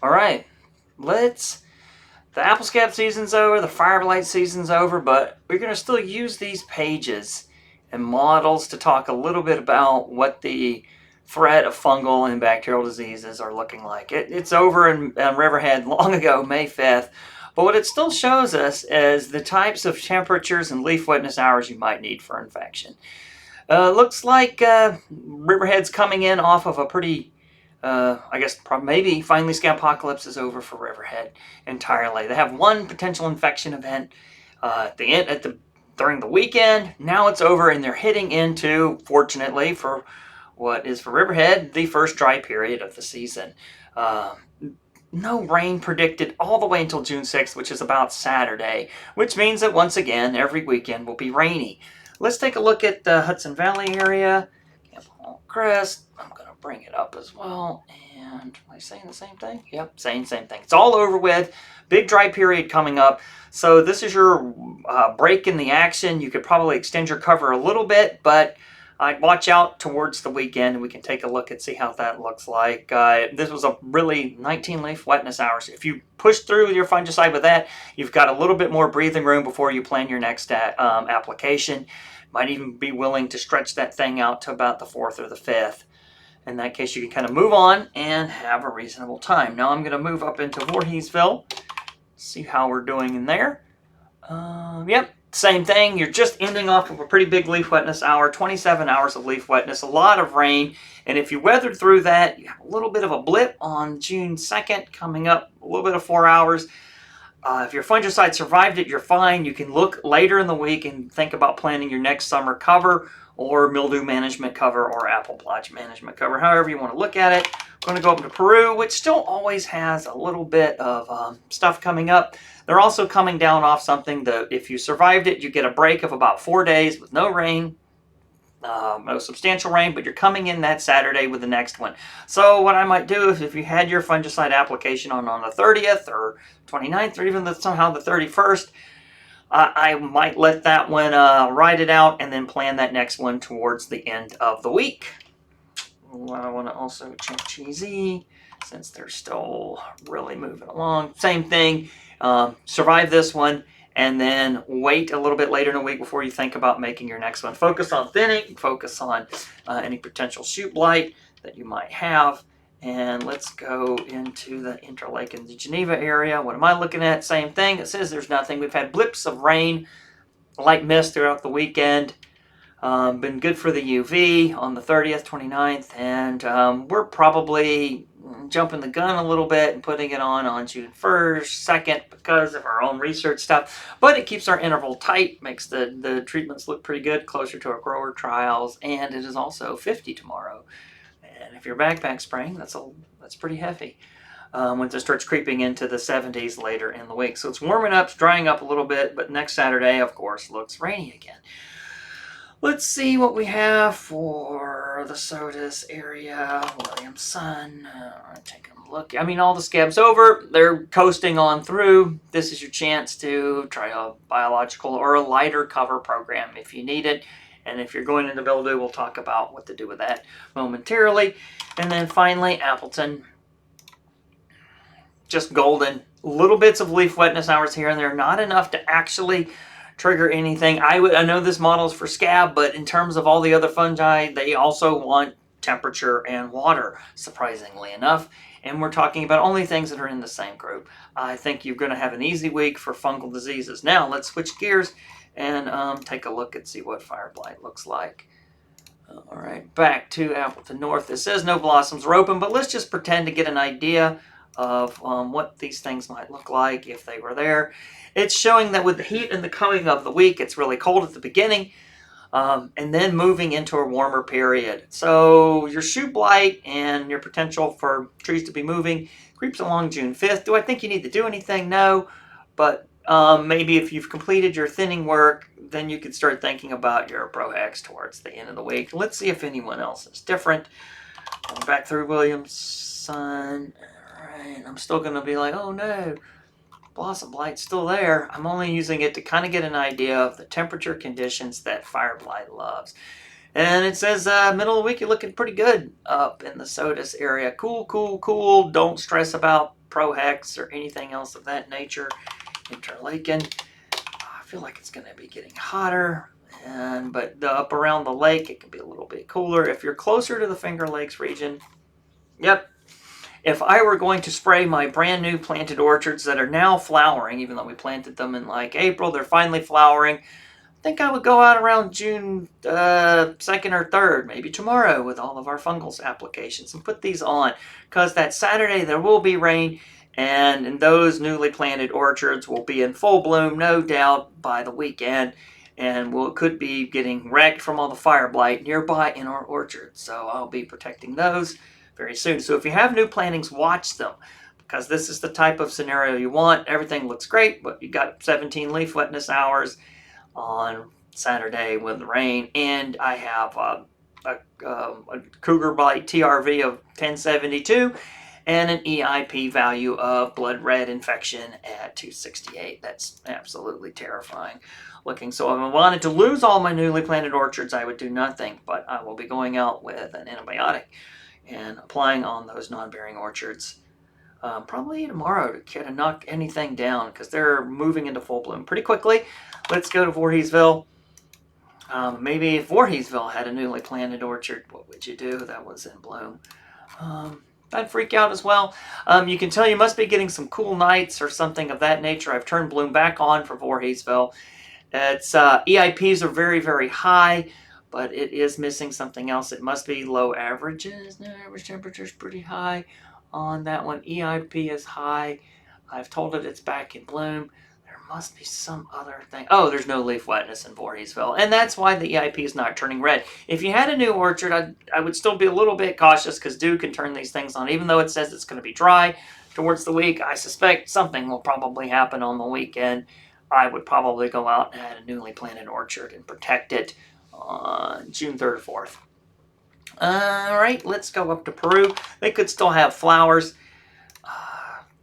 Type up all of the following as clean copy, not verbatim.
All right, the apple scab season's over, the fire blight season's over, but we're going to still use these pages and models to talk a little bit about what the threat of fungal and bacterial diseases are looking like. It's over in Riverhead long ago, May 5th, but what it still shows us is the types of temperatures and leaf wetness hours you might need for infection. Looks like Riverhead's coming in off of a pretty, I guess maybe finally Scabpocalypse is over for Riverhead entirely. They have one potential infection event during the weekend. Now it's over, and they're hitting into, fortunately for what is for Riverhead, the first dry period of the season. No rain predicted all the way until June 6th, which is about Saturday, which means that once again, every weekend will be rainy. Let's take a look at the Hudson Valley area. Camp Hall Crest. I'm going to bring it up as well. And am I saying the same thing? Yep, saying the same thing. It's all over with. Big dry period coming up. So this is your break in the action. You could probably extend your cover a little bit, but I'd watch out towards the weekend, and we can take a look and see how that looks like. This was a really 19 leaf wetness hours. If you push through with your fungicide with that, you've got a little bit more breathing room before you plan your next application. Might even be willing to stretch that thing out to about the 4th or the 5th. In that case, you can kind of move on and have a reasonable time. Now I'm going to move up into Voorheesville, see how we're doing in there. Yep, same thing. You're just ending off of a pretty big leaf wetness hour, 27 hours of leaf wetness, a lot of rain. And if you weathered through that, you have a little bit of a blip on June 2nd coming up, a little bit of 4 hours. If your fungicide survived it, you're fine. You can look later in the week and think about planning your next summer cover or mildew management cover or apple blotch management cover, however you want to look at it. I'm going to go up to Peru, which still always has a little bit of stuff coming up. They're also coming down off something that if you survived it, you get a break of about 4 days with no rain. No substantial rain, but you're coming in that Saturday with the next one. So what I might do is if you had your fungicide application on the 30th or 29th or even somehow the 31st, I might let that one ride it out and then plan that next one towards the end of the week. I want to also check Cheesy since they're still really moving along. Same thing, survive this one and then wait a little bit later in the week before you think about making your next one. Focus on thinning, focus on any potential shoot blight that you might have. And let's go into the Interlake and the Geneva area. What am I looking at? Same thing. It says there's nothing. We've had blips of rain, light mist throughout the weekend. Been good for the UV on the 30th, 29th, and we're probably jumping the gun a little bit and putting it on June 1st, 2nd because of our own research stuff. But it keeps our interval tight, makes the treatments look pretty good, closer to our grower trials, and it is also 50 tomorrow. And if you're backpack spraying, that's pretty heavy. Once it starts creeping into the 70s later in the week. So it's warming up, it's drying up a little bit, but next Saturday, of course, looks rainy again. Let's see what we have for the Sodus area, Williamson. Take a look. I mean, all the scabs over. They're coasting on through. This is your chance to try a biological or a lighter cover program if you need it. And if you're going into mildew, we'll talk about what to do with that momentarily. And then finally, Appleton. Just golden. Little bits of leaf wetness hours here and there. Not enough to actually trigger anything. I know this model is for scab, but in terms of all the other fungi, they also want temperature and water, surprisingly enough. And we're talking about only things that are in the same group. I think you're going to have an easy week for fungal diseases. Now, let's switch gears and take a look and see what fire blight looks like. All right, back to Appleton North. It says no blossoms are open, but let's just pretend to get an idea of what these things might look like if they were there. It's showing that with the heat and the coming of the week, it's really cold at the beginning, and then moving into a warmer period. So your shoot blight and your potential for trees to be moving creeps along June 5th. Do I think you need to do anything? No, but maybe if you've completed your thinning work, then you could start thinking about your Prohex towards the end of the week. Let's see if anyone else is different. Going back through Williamson. Alright, I'm still going to be like, oh no, blossom blight's still there. I'm only using it to kind of get an idea of the temperature conditions that fire blight loves. And it says middle of the week, you're looking pretty good up in the Sodus area. Cool, cool, cool. Don't stress about Prohex or anything else of that nature. Interlaken. I feel like it's going to be getting hotter. But up around the lake, it can be a little bit cooler. If you're closer to the Finger Lakes region, yep. If I were going to spray my brand new planted orchards that are now flowering, even though we planted them in like April, they're finally flowering, I think I would go out around June 2nd or 3rd, maybe tomorrow, with all of our fungals applications and put these on. Because that Saturday there will be rain, and those newly planted orchards will be in full bloom, no doubt, by the weekend. And could be getting wrecked from all the fire blight nearby in our orchards. So I'll be protecting those very soon. So if you have new plantings, watch them, because this is the type of scenario you want. Everything looks great, but you got 17 leaf wetness hours on Saturday with the rain, and I have a Cougar Blight TRV of 1072 and an EIP value of blood red infection at 268. That's absolutely terrifying looking. So if I wanted to lose all my newly planted orchards, I would do nothing, but I will be going out with an antibiotic and applying on those non-bearing orchards probably tomorrow to kind of knock anything down, because they're moving into full bloom pretty quickly. Let's go to Voorheesville. Maybe if Voorheesville had a newly planted orchard, what would you do that was in bloom? I'd freak out as well. You can tell you must be getting some cool nights or something of that nature. I've turned bloom back on for Voorheesville. Its EIPs are very, very high, but it is missing something else. It must be low averages. No, average temperature is pretty high on that one. EIP is high. I've told it it's back in bloom. There must be some other thing. Oh, there's no leaf wetness in Voorheesville, and that's why the EIP is not turning red. If you had a new orchard, I would still be a little bit cautious, because dew can turn these things on. Even though it says it's going to be dry towards the week, I suspect something will probably happen on the weekend. I would probably go out and add a newly planted orchard and protect it on June 3rd or 4th. All right, let's go up to Peru. They could still have flowers.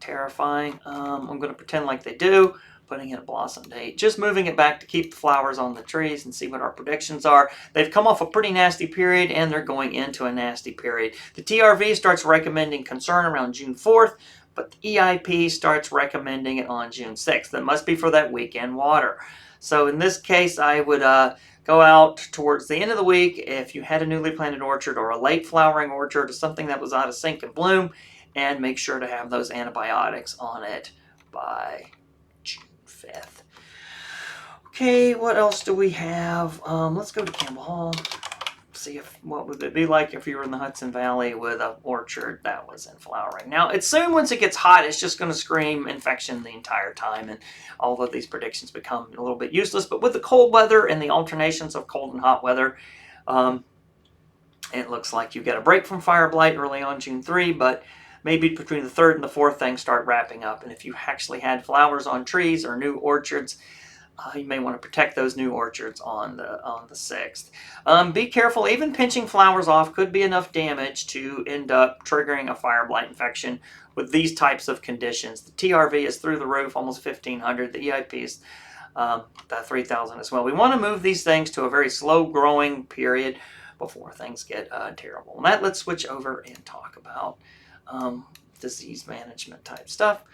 Terrifying. I'm going to pretend like they do, putting in a blossom date. Just moving it back to keep the flowers on the trees and see what our predictions are. They've come off a pretty nasty period, and they're going into a nasty period. The TRV starts recommending concern around June 4th, but the EIP starts recommending it on June 6th. That must be for that weekend water. So in this case, I would go out towards the end of the week if you had a newly planted orchard or a late flowering orchard or something that was out of sync and bloom, and make sure to have those antibiotics on it by June 5th. Okay, what else do we have? Let's go to Campbell Hall. See what would it be like if you were in the Hudson Valley with an orchard that was in flowering. Now, it's soon, once it gets hot, it's just going to scream infection the entire time, and all of these predictions become a little bit useless. But with the cold weather and the alternations of cold and hot weather, it looks like you get a break from fire blight early on June 3, but maybe between the 3rd and the 4th, things start wrapping up. And if you actually had flowers on trees or new orchards, you may want to protect those new orchards on the 6th. Be careful. Even pinching flowers off could be enough damage to end up triggering a fire blight infection with these types of conditions. The TRV is through the roof, almost 1,500. The EIP is 3,000 as well. We want to move these things to a very slow growing period before things get terrible. And that, let's switch over and talk about disease management type stuff.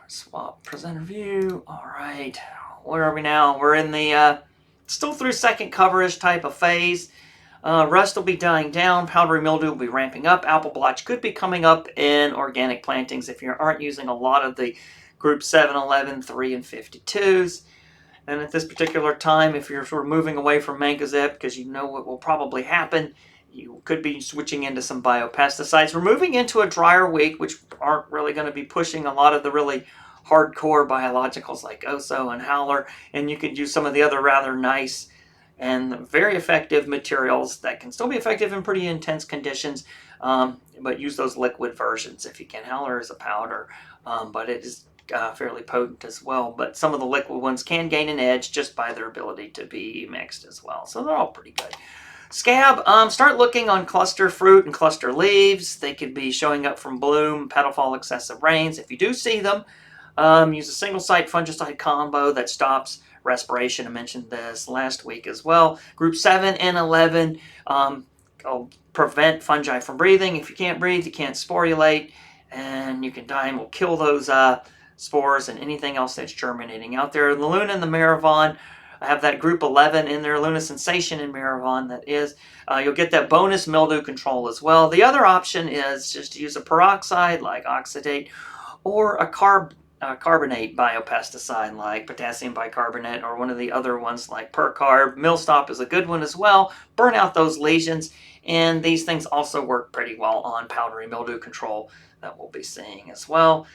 Swap presenter view. All right, where are we now? We're in the still through second coverage type of phase. Rust will be dying down. Powdery mildew will be ramping up. Apple blotch could be coming up in organic plantings if you aren't using a lot of the group 7, 11, 3, and 52s. And at this particular time, if you're sort of moving away from mancozeb because you know what will probably happen, you could be switching into some biopesticides. We're moving into a drier week, which aren't really going to be pushing a lot of the really hardcore biologicals like Oso and Howler, and you could use some of the other rather nice and very effective materials that can still be effective in pretty intense conditions, but use those liquid versions if you can. Howler is a powder, but it is fairly potent as well. But some of the liquid ones can gain an edge just by their ability to be mixed as well. So they're all pretty good. Scab, start looking on cluster fruit and cluster leaves. They could be showing up from bloom, petal fall, excessive rains. If you do see them, use a single site fungicide combo that stops respiration. I mentioned this last week as well. Group 7 and 11 prevent fungi from breathing. If you can't breathe, you can't sporulate. and you can dye and will kill those spores and anything else that's germinating out there. The Luna and the Maravon, I have that group 11 in there, Luna Sensation and Maravon, that is. You'll get that bonus mildew control as well. The other option is just to use a peroxide like oxidate, or a carbonate biopesticide like potassium bicarbonate, or one of the other ones like Percarb. Millstop is a good one as well. Burn out those lesions, and these things also work pretty well on powdery mildew control that we'll be seeing as well.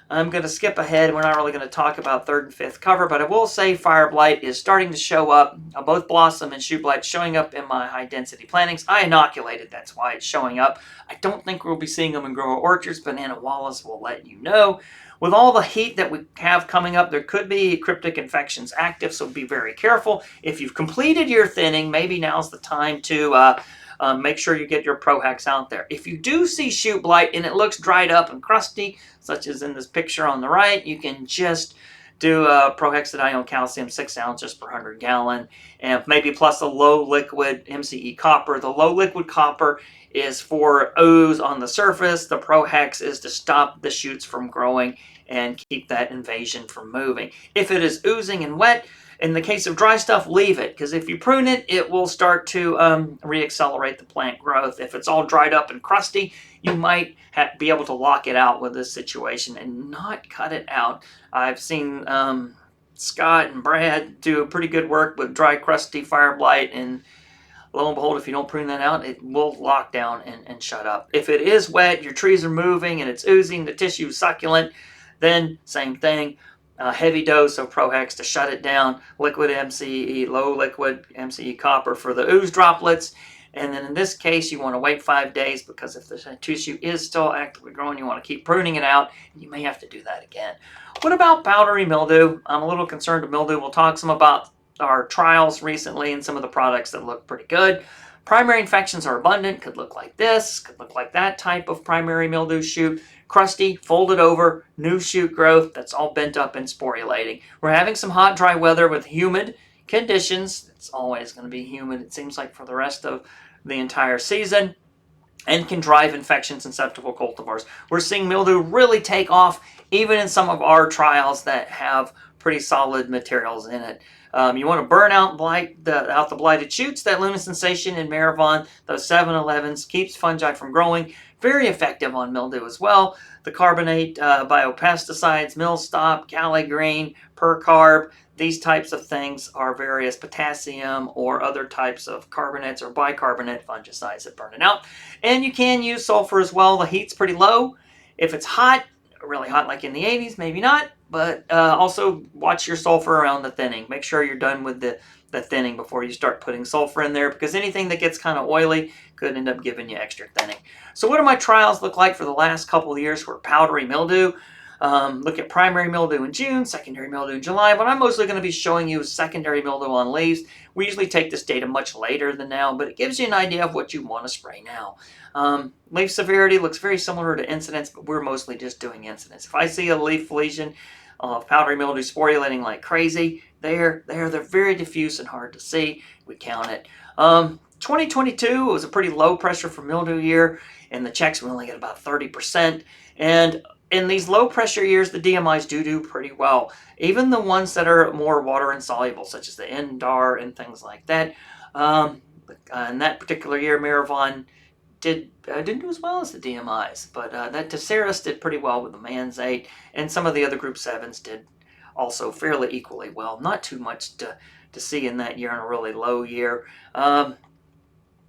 I'm going to skip ahead. We're not really going to talk about third and fifth cover, but I will say fire blight is starting to show up. Both blossom and shoot blight showing up in my high density plantings. I inoculated, that's why it's showing up. I don't think we'll be seeing them in grower orchards. Banana Wallace will let you know. With all the heat that we have coming up, there could be cryptic infections active, so be very careful. If you've completed your thinning, maybe now's the time to make sure you get your Prohex out there. If you do see shoot blight and it looks dried up and crusty, such as in this picture on the right, you can just do prohexadione calcium 6 ounces per 100 gallon, and maybe plus a low liquid MCE copper. The low liquid copper is for ooze on the surface. The Prohex is to stop the shoots from growing and keep that invasion from moving. If it is oozing and wet, in the case of dry stuff, leave it, because if you prune it, it will start to re-accelerate the plant growth. If it's all dried up and crusty, you might be able to lock it out with this situation and not cut it out. I've seen Scott and Brad do pretty good work with dry, crusty fire blight, and lo and behold, if you don't prune that out, it will lock down and shut up. If it is wet, your trees are moving, and it's oozing, the tissue is succulent, then same thing. A heavy dose of Prohex to shut it down, liquid MCE, low liquid MCE copper for the ooze droplets. And then in this case, you want to wait 5 days, because if the tissue is still actively growing, you want to keep pruning it out, and you may have to do that again. What about powdery mildew? I'm a little concerned with mildew. We'll talk some about our trials recently and some of the products that look pretty good. Primary infections are abundant, could look like this, could look like that type of primary mildew shoot. Crusty, folded over, new shoot growth, that's all bent up and sporulating. We're having some hot, dry weather with humid conditions. It's always going to be humid, it seems like, for the rest of the entire season, and can drive infections in susceptible cultivars. We're seeing mildew really take off, even in some of our trials that have pretty solid materials in it. You want to burn out the blighted shoots. That Luna Sensation and Maravon, those 7-11s, keeps fungi from growing. Very effective on mildew as well. The carbonate biopesticides, Millstop, Cali Green, Percarb, these types of things are various potassium or other types of carbonates or bicarbonate fungicides that burn it out. And you can use sulfur as well. The heat's pretty low. If it's hot, really hot like in the 80s, maybe not, but also watch your sulfur around the thinning. Make sure you're done with the thinning before you start putting sulfur in there, because anything that gets kind of oily could end up giving you extra thinning. So what do my trials look like for the last couple of years for powdery mildew? Look at primary mildew in June, secondary mildew in July, but I'm mostly going to be showing you secondary mildew on leaves. We usually take this data much later than now, but it gives you an idea of what you want to spray now. Leaf severity looks very similar to incidence, but we're mostly just doing incidence. If I see a leaf lesion of powdery mildew sporulating like crazy, they're very diffuse and hard to see. We count it. 2022 was a pretty low pressure for mildew year, and the checks we only get about 30%. And in these low pressure years, the DMIs do pretty well. Even the ones that are more water insoluble, such as the Endar and things like that. In that particular year, Maravon didn't do as well as the DMIs, but that Teceris did pretty well with the Manzate, and some of the other Group 7s did also fairly equally well. Not too much to see in that year in a really low year.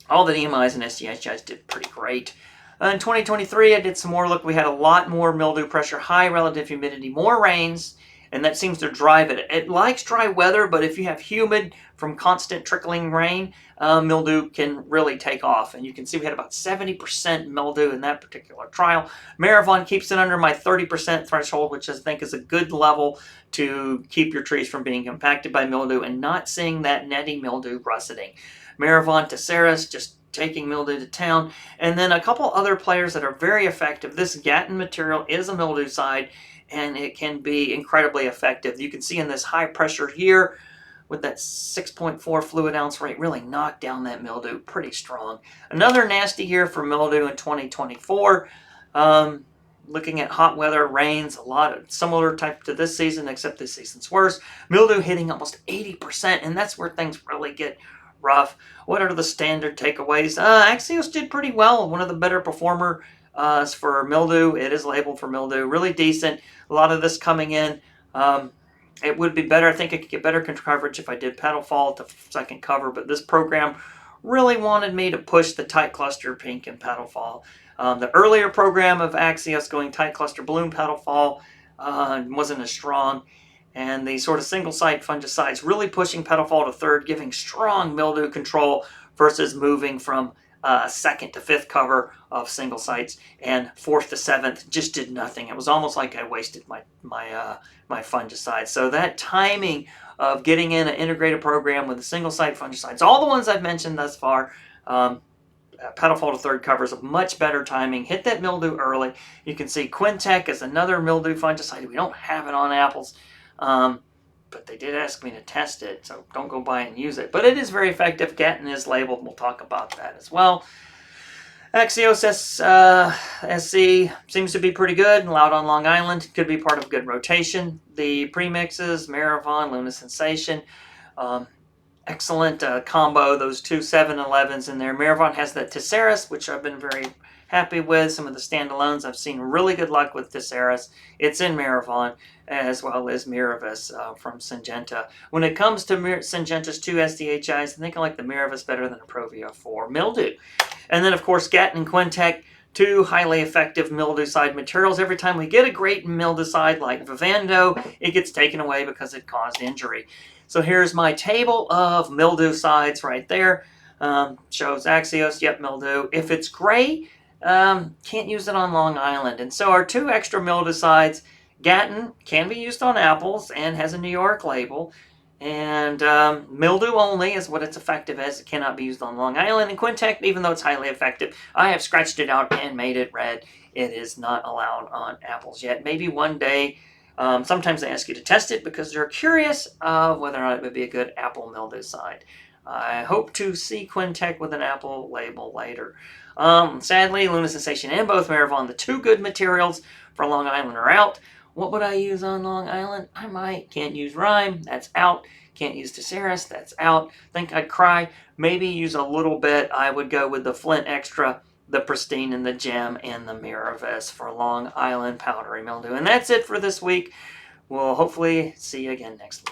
All the DMIs and SDHIs did pretty great. In 2023, I did some more. Look, we had a lot more mildew pressure, high relative humidity, more rains, and that seems to drive it. It likes dry weather, but if you have humid from constant trickling rain, mildew can really take off. And you can see we had about 70% mildew in that particular trial. Maravon keeps it under my 30% threshold, which I think is a good level to keep your trees from being impacted by mildew and not seeing that netty mildew russeting. Maravon, Teceris, just taking mildew to town. And then a couple other players that are very effective. This Gatton material is a mildewcide, and it can be incredibly effective. You can see in this high pressure here, with that 6.4 fluid ounce rate, really knocked down that mildew pretty strong. Another nasty year for mildew in 2024. looking at hot weather, rains, a lot of similar type to this season, except this season's worse. Mildew hitting almost 80%, and that's where things really get rough. What are the standard takeaways? Axios did pretty well. One of the better performer for mildew. It is labeled for mildew. Really decent. A lot of this coming in. It would be better. I think I could get better coverage if I did petal fall at the second cover, but this program really wanted me to push the tight cluster pink and petal fall. The earlier program of Axios going tight cluster bloom petal fall wasn't as strong. And the sort of single site fungicides really pushing petal fall to third, giving strong mildew control versus moving from second to fifth cover of single sites, and fourth to seventh just did nothing. It was almost like I wasted my fungicide. So that timing of getting in an integrated program with a single site fungicides, all the ones I've mentioned thus far, petal fall to third covers a much better timing. Hit that mildew early. You can see Quintech is another mildew fungicide. We don't have it on apples. But they did ask me to test it, so don't go buy and use it. But it is very effective. Gatton is labeled. We'll talk about that as well. Axios SC seems to be pretty good. Allowed on Long Island. Could be part of a good rotation. The premixes, Maravon, Luna Sensation. Excellent combo. Those two 7-11s in there. Maravon has that Tissaris, which I've been very happy with. Some of the standalones, I've seen really good luck with Tissaris. It's in Maravon, as well as Miravis from Syngenta. When it comes to Syngenta's 2 SDHIs, I think I like the Miravis better than a Provia for mildew. And then, of course, Gatton and Quintech, 2 highly effective mildewcide materials. Every time we get a great mildewcide like Vivando, it gets taken away because it caused injury. So here's my table of mildewcides right there. Shows Axios, yep, mildew. If it's gray, can't use it on Long Island. And so our 2 extra mildewcides, Gatton can be used on apples and has a New York label. And mildew only is what it's effective as. It cannot be used on Long Island. And Quintech, even though it's highly effective, I have scratched it out and made it red. It is not allowed on apples yet. Maybe one day. Sometimes they ask you to test it because they're curious of whether or not it would be a good apple mildewcide. I hope to see Quintech with an apple label later. Sadly, Luna Sensation and both Maravon, the 2 good materials for Long Island, are out. What would I use on Long Island? I might. Can't use Rhyme. That's out. Can't use Tissaris. That's out. Think I'd cry. Maybe use a little bit. I would go with the Flint Extra, the Pristine, and the Gem, and the Miravis for Long Island powdery mildew. And that's it for this week. We'll hopefully see you again next week.